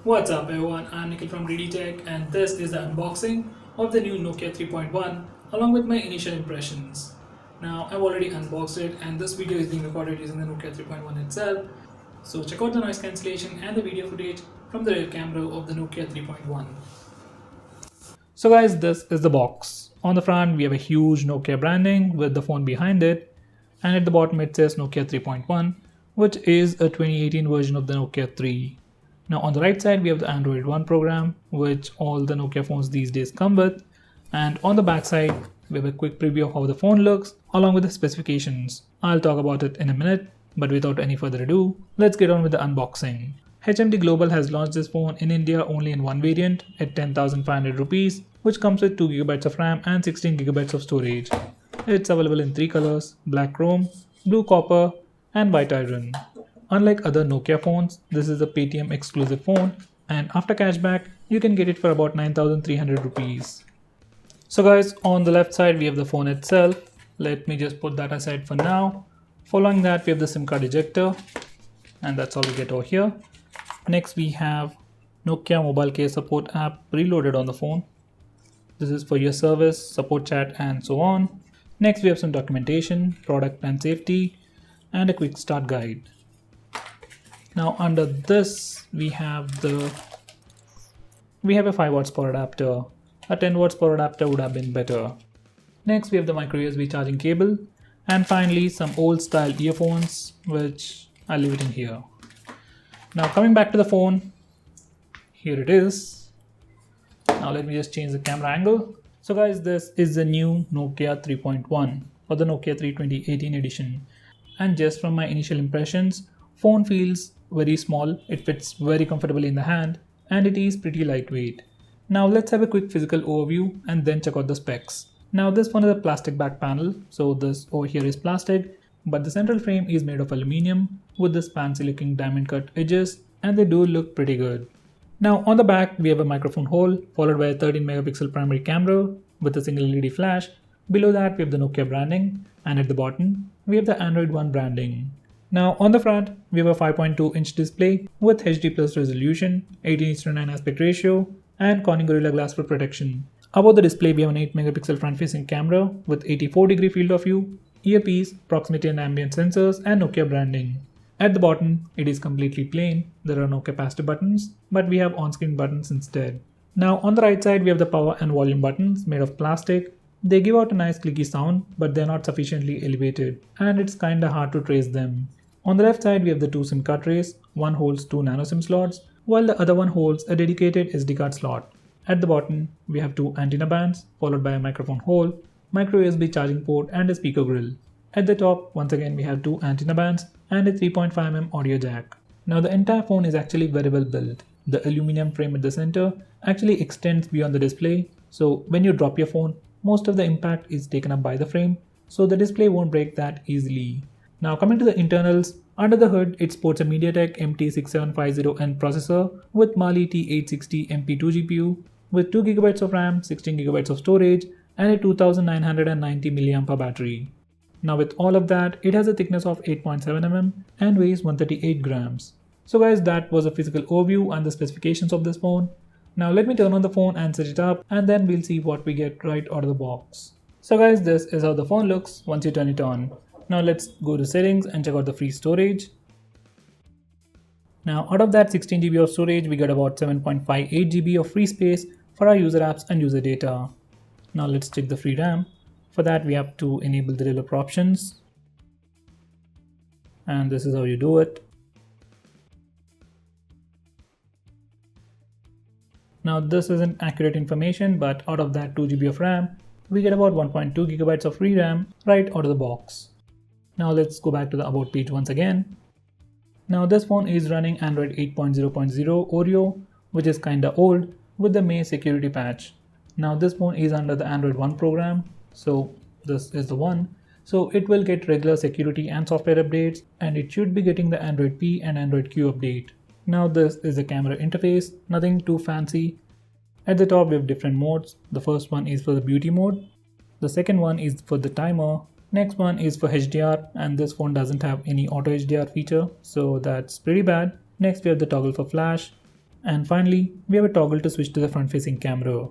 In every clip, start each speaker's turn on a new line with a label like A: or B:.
A: What's up everyone, I'm Nikhil from GreedyTech and this is the unboxing of the new Nokia 3.1 along with my initial impressions. Now I've already unboxed it and this video is being recorded using the Nokia 3.1 itself. So check out the noise cancellation and the video footage from the rear camera of the Nokia 3.1. So guys, this is the box. On the front we have a huge Nokia branding with the phone behind it, and at the bottom it says Nokia 3.1, which is a 2018 version of the Nokia 3. Now on the right side we have the Android One program, which all the Nokia phones these days come with, and on the back side we have a quick preview of how the phone looks along with the specifications. I'll talk about it in a minute, but without any further ado, let's get on with the unboxing. HMD Global has launched this phone in India only in one variant at 10,500 rupees, which comes with 2GB of RAM and 16GB of storage. It's available in three colors: black chrome, blue copper, and white iron. Unlike other Nokia phones, this is a Paytm exclusive phone, and after cashback, you can get it for about 9,300 rupees. So guys, on the left side we have the phone itself. Let me just put that aside for now. Following that we have the SIM card ejector, and that's all we get over here. Next we have Nokia Mobile Case Support app preloaded on the phone. This is for your service, support chat, and so on. Next we have some documentation, product and safety, and a quick start guide. Now under this we have a 5 watts power adapter. A 10 watts power adapter would have been better. Next we have the micro USB charging cable, and finally some old style earphones, which I'll leave it in here. Now coming back to the phone, here it is. Now let me just change the camera angle. So guys, this is the new Nokia 3.1 or the Nokia 3 2018 edition, and just from my initial impressions, phone feels very small, it fits very comfortably in the hand, and it is pretty lightweight. Now let's have a quick physical overview and then check out the specs. Now this one is a plastic back panel, so this over here is plastic, but the central frame is made of aluminium with this fancy looking diamond cut edges, and they do look pretty good. Now on the back we have a microphone hole followed by a 13 megapixel primary camera with a single LED flash. Below that we have the Nokia branding, and at the bottom we have the Android One branding. Now on the front we have a 5.2-inch display with HD plus resolution, 18:9 aspect ratio, and Corning Gorilla Glass for protection. Above the display we have an 8 megapixel front facing camera with 84-degree field of view, earpiece, proximity and ambient sensors, and Nokia branding. At the bottom it is completely plain, there are no capacitive buttons, but we have on-screen buttons instead. Now on the right side we have the power and volume buttons made of plastic. They give out a nice clicky sound, but they're not sufficiently elevated, and it's kinda hard to trace them. On the left side we have the two SIM card trays. One holds two nano SIM slots, while the other one holds a dedicated SD card slot. At the bottom we have two antenna bands followed by a microphone hole, micro USB charging port, and a speaker grill. At the top once again we have two antenna bands and a 3.5mm audio jack. Now the entire phone is actually very well built. The aluminum frame at the center actually extends beyond the display, so when you drop your phone, most of the impact is taken up by the frame, so the display won't break that easily. Now coming to the internals, under the hood it sports a MediaTek MT6750N processor with Mali T860 MP2 GPU with 2GB of RAM, 16GB of storage, and a 2990 mAh battery. Now with all of that, it has a thickness of 8.7mm and weighs 138 grams. So guys, that was a physical overview and the specifications of this phone. Now let me turn on the phone and set it up, and then we'll see what we get right out of the box. So guys, this is how the phone looks once you turn it on. Now let's go to settings and check out the free storage. Now out of that 16GB of storage, we got about 7.58GB of free space for our user apps and user data. Now let's check the free RAM. For that we have to enable the developer options, and this is how you do it. Now this isn't accurate information, but out of that 2GB of RAM, we get about 1.2GB of free RAM right out of the box. Now let's go back to the about page once again. Now this phone is running Android 8.0.0 Oreo, which is kinda old, with the May security patch. Now this phone is under the Android One program, so this is the one. So it will get regular security and software updates, and it should be getting the Android P and Android Q update. Now this is the camera interface, nothing too fancy. At the top we have different modes. The first one is for the beauty mode. The second one is for the timer. Next one is for HDR, and this phone doesn't have any auto HDR feature, so that's pretty bad. Next we have the toggle for flash. And finally, we have a toggle to switch to the front facing camera.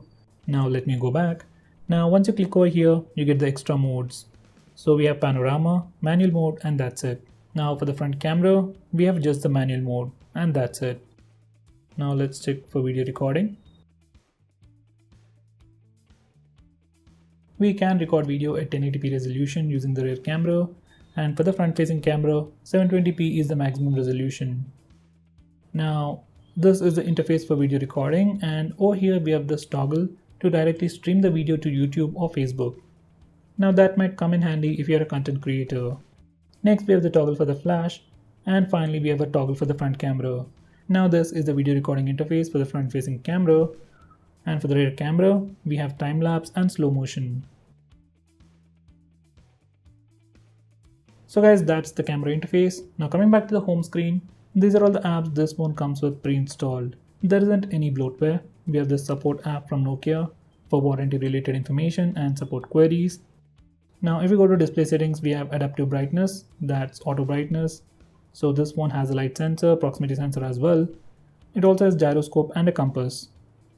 A: Now let me go back. Now once you click over here, you get the extra modes. So we have panorama, manual mode, and that's it. Now for the front camera, we have just the manual mode, and that's it. Now let's check for video recording. We can record video at 1080p resolution using the rear camera, and for the front facing camera, 720p is the maximum resolution. Now this is the interface for video recording, and over here we have this toggle to directly stream the video to YouTube or Facebook. Now that might come in handy if you're a content creator. Next we have the toggle for the flash, and finally we have a toggle for the front camera. Now this is the video recording interface for the front facing camera, and for the rear camera we have time lapse and slow motion. So guys, that's the camera interface. Now coming back to the home screen, these are all the apps this phone comes with pre-installed. There isn't any bloatware. We have the support app from Nokia for warranty related information and support queries. Now if we go to display settings, we have adaptive brightness, that's auto brightness. So this one has a light sensor, proximity sensor as well. It also has gyroscope and a compass.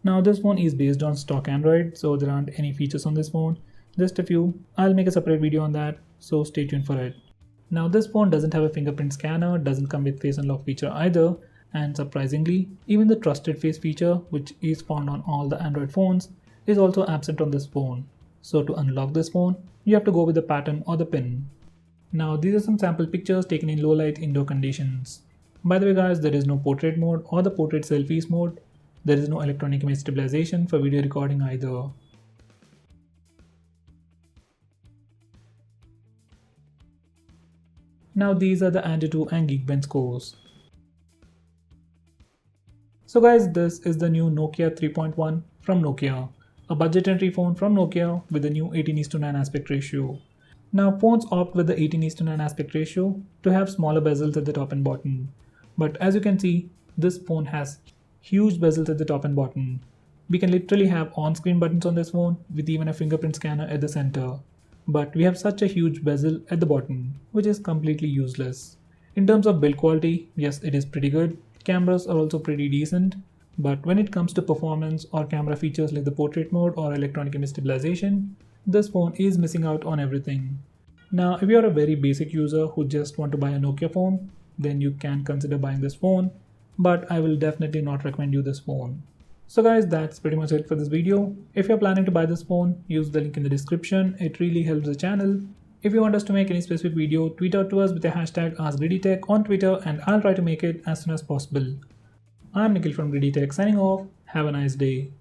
A: Now this phone is based on stock Android, so there aren't any features on this phone, just a few. I'll make a separate video on that, so stay tuned for it. Now this phone doesn't have a fingerprint scanner, doesn't come with face unlock feature either, and surprisingly, even the trusted face feature, which is found on all the Android phones, is also absent on this phone. So to unlock this phone, you have to go with the pattern or the pin. Now these are some sample pictures taken in low light indoor conditions. By the way guys, there is no portrait mode or the portrait selfies mode. There is no electronic image stabilization for video recording either. Now these are the Antutu and Geekbench scores. So guys, this is the new Nokia 3.1 from Nokia, a budget entry phone from Nokia with the new 18:9 aspect ratio. Now phones opt with the 18:9 aspect ratio to have smaller bezels at the top and bottom. But as you can see, this phone has huge bezels at the top and bottom. We can literally have on-screen buttons on this phone with even a fingerprint scanner at the center. But we have such a huge bezel at the bottom, which is completely useless. In terms of build quality, yes, it is pretty good. Cameras are also pretty decent. But when it comes to performance or camera features like the portrait mode or electronic image stabilization, this phone is missing out on everything. Now, if you are a very basic user who just want to buy a Nokia phone, then you can consider buying this phone. But I will definitely not recommend you this phone. So guys, that's pretty much it for this video. If you're planning to buy this phone, use the link in the description. It really helps the channel. If you want us to make any specific video, tweet out to us with the hashtag AskGreedyTech on Twitter and I'll try to make it as soon as possible. I'm Nikhil from GreedyTech signing off. Have a nice day.